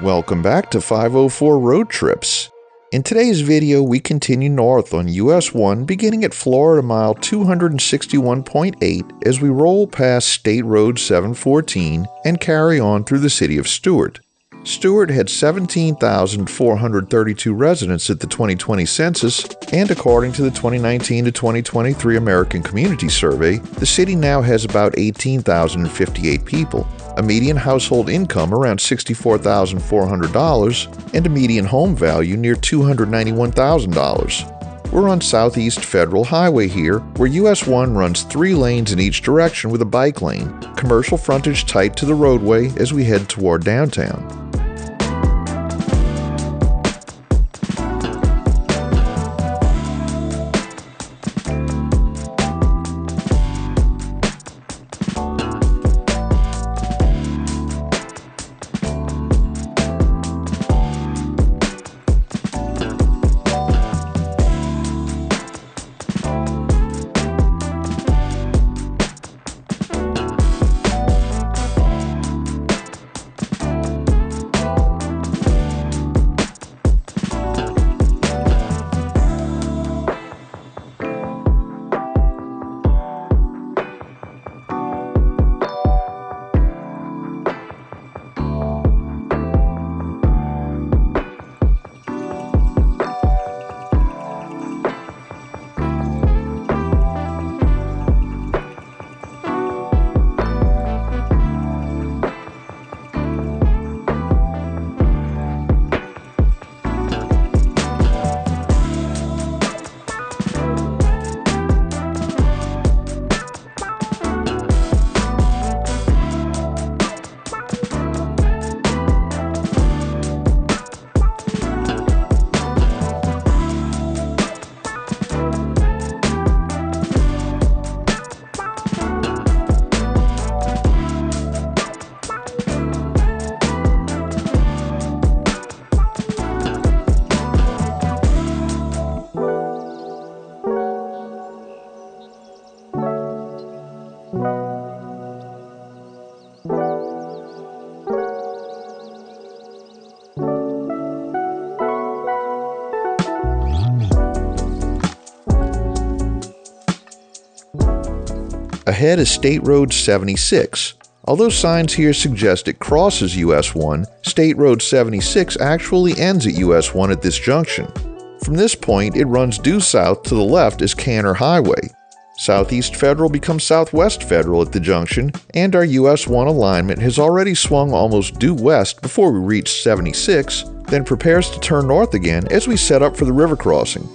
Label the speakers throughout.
Speaker 1: Welcome back to 504 Road Trips. In today's video, we continue north on US 1 beginning at Florida Mile 261.8 as we roll past State Road 714 and carry on through the city of Stuart. Stuart had 17,432 residents at the 2020 census, and according to the 2019 to 2023 American Community Survey, the city now has about 18,058 people, a median household income around $64,400, and a median home value near $291,000. We're on Southeast Federal Highway here, where US 1 runs 3 lanes in each direction with a bike lane, commercial frontage tight to the roadway as we head toward downtown. Ahead is State Road 76. Although signs here suggest it crosses US 1, State Road 76 actually ends at US 1 at this junction. From this point, it runs due south to the left as Canner Highway. Southeast Federal becomes Southwest Federal at the junction, and our US 1 alignment has already swung almost due west before we reach 76, then prepares to turn north again as we set up for the river crossing.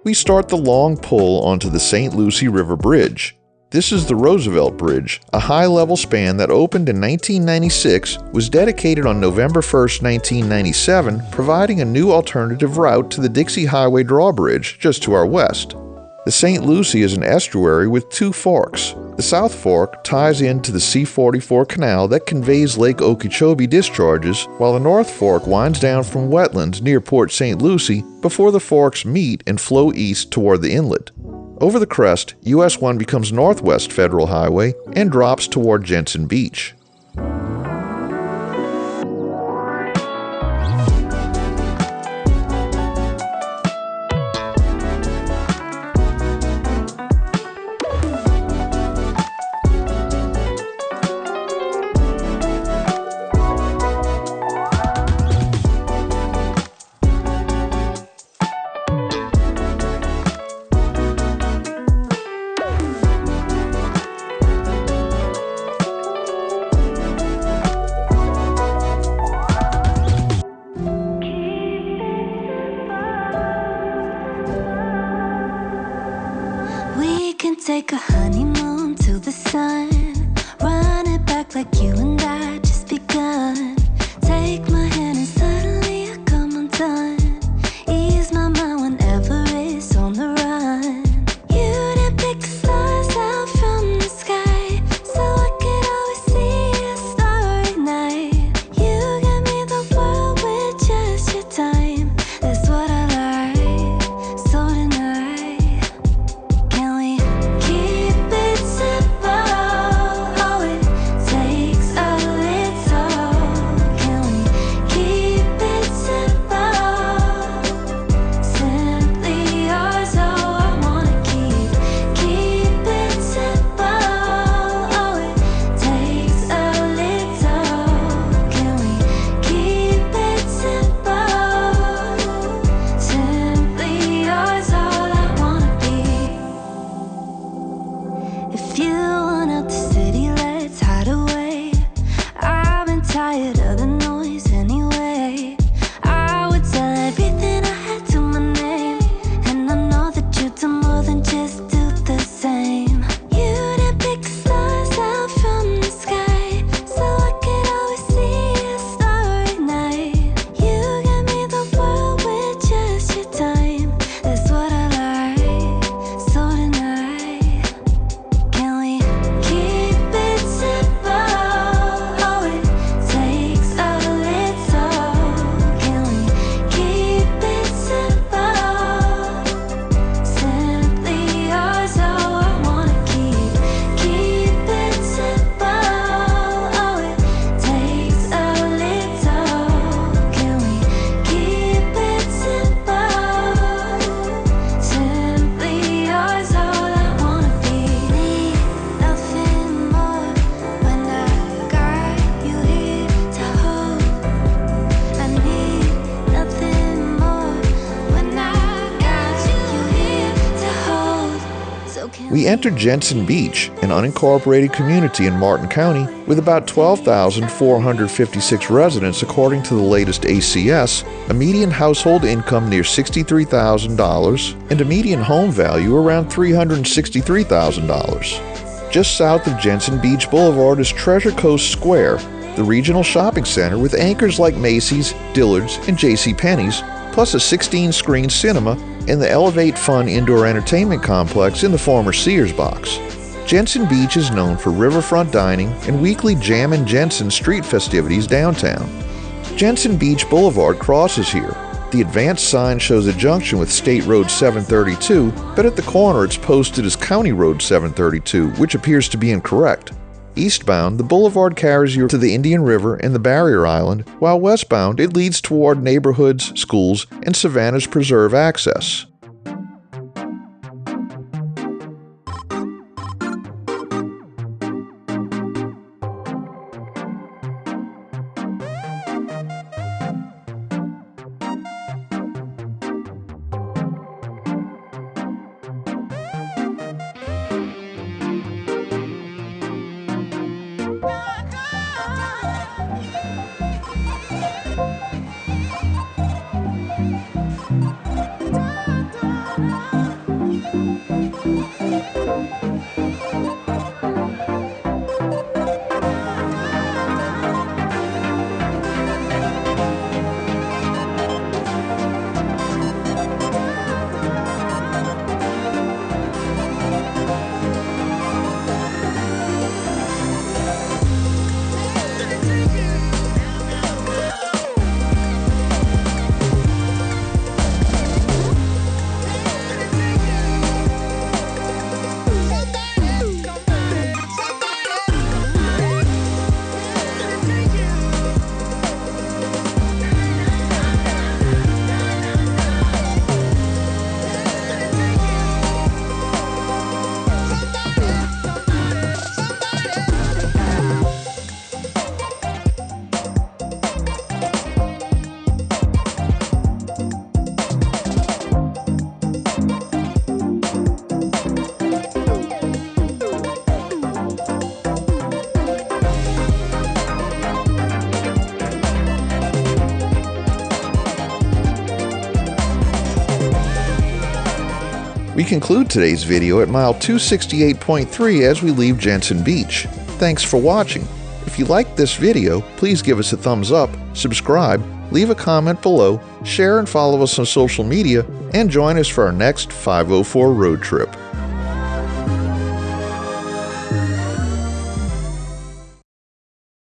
Speaker 1: We start the long pull onto the St. Lucie River Bridge. This is the Roosevelt Bridge, a high-level span that opened in 1996, was dedicated on November 1, 1997, providing a new alternative route to the Dixie Highway drawbridge just to our west. The St. Lucie is an estuary with 2 forks. The South Fork ties into the C-44 canal that conveys Lake Okeechobee discharges, while the North Fork winds down from wetlands near Port St. Lucie before the forks meet and flow east toward the inlet. Over the crest, US 1 becomes Northwest Federal Highway and drops toward Jensen Beach.
Speaker 2: take a honeymoon to the sun. Run it back like you and I just begun. Take my hand and suddenly I come undone. Ease my mind whenever it's on the run. You didn't pick the stars out from the sky, so I could always see a starry night. You gave me the world with just your time. That's what I like. So tonight, can we keep it simple? Oh, it takes a little. Can we keep it simple? Simply yours. Oh, I wanna keep it simple. Oh, it takes a little. Can we keep it simple? Simply yours. All I wanna be. If you want out the city, let's hide away. I've been tired of the noise anyway. I would tell everything I had to my name, and I know that you do more than just do the same. You didn't pick the stars out from the sky, so I could always see a starry night. You gave me the world with just your time. That's what I like. So tonight, can we keep it simple? Oh, it takes a little. Can we keep it simple? Simply yours. Oh, I wanna keep it simple. Oh, it takes a little. Can we keep it simple? Simply yours. All I wanna be. Need nothing more when I got you here to hold. I need nothing more when I got you here to hold. So can
Speaker 1: We entered Jensen Beach, an unincorporated community in Martin County with about 12,456 residents according to the latest ACS, a median household income near $63,000, and a median home value around $363,000. Just south of Jensen Beach Boulevard is Treasure Coast Square, the regional shopping center with anchors like Macy's, Dillard's, and JCPenney's, plus a 16-screen cinema and the Elevate Fun indoor entertainment complex in the former Sears box. Jensen Beach is known for riverfront dining and weekly Jam and Jensen street festivities downtown. Jensen Beach Boulevard crosses here. The advanced sign shows a junction with State Road 732, but at the corner it's posted as County Road 732, which appears to be incorrect. Eastbound, the boulevard carries you to the Indian River and the Barrier Island, while westbound it leads toward neighborhoods, schools, and Savannah's Preserve access. We conclude today's video at mile 268.3 as we leave Jensen Beach. Thanks for watching. If you liked this video, please give us a thumbs up, subscribe, leave a comment below, share and follow us on social media, and join us for our next 504 road trip.